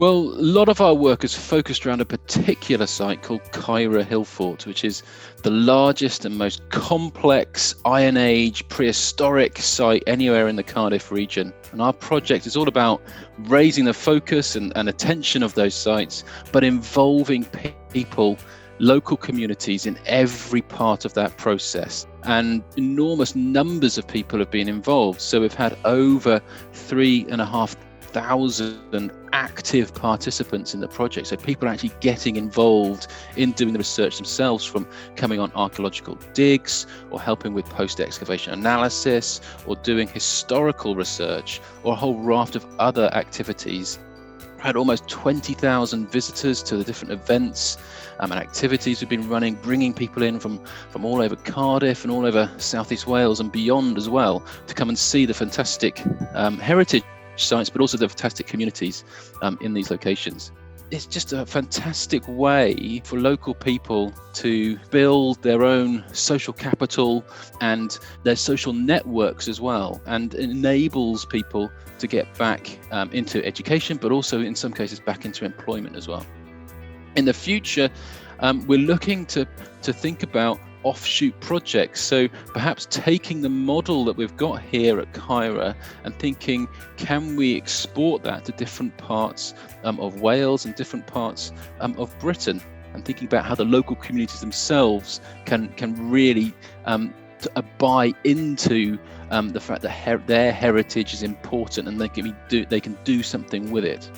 Well, a lot of our work is focused around a particular site called CAER Hill Fort, which is the largest and most complex Iron Age prehistoric site anywhere in the Cardiff region. And our project is all about raising the focus and attention of those sites, but involving people, local communities in every part of that process. And enormous numbers of people have been involved. So we've had over 3,500 active participants in the project. So people are actually getting involved in doing the research themselves, from coming on archaeological digs or helping with post-excavation analysis or doing historical research or a whole raft of other activities. Had almost 20,000 visitors to the different events and activities we've been running, bringing people in from all over Cardiff and all over South East Wales and beyond as well, to come and see the fantastic heritage sites, but also the fantastic communities in these locations. It's just a fantastic way for local people to build their own social capital and their social networks as well, and enables people to get back into education, but also in some cases back into employment as well. In the future, we're looking to think about offshoot projects. So perhaps taking the model that we've got here at CAER and thinking, can we export that to different parts of Wales and different parts of Britain, and thinking about how the local communities themselves can really buy into the fact that their heritage is important and they can do something with it.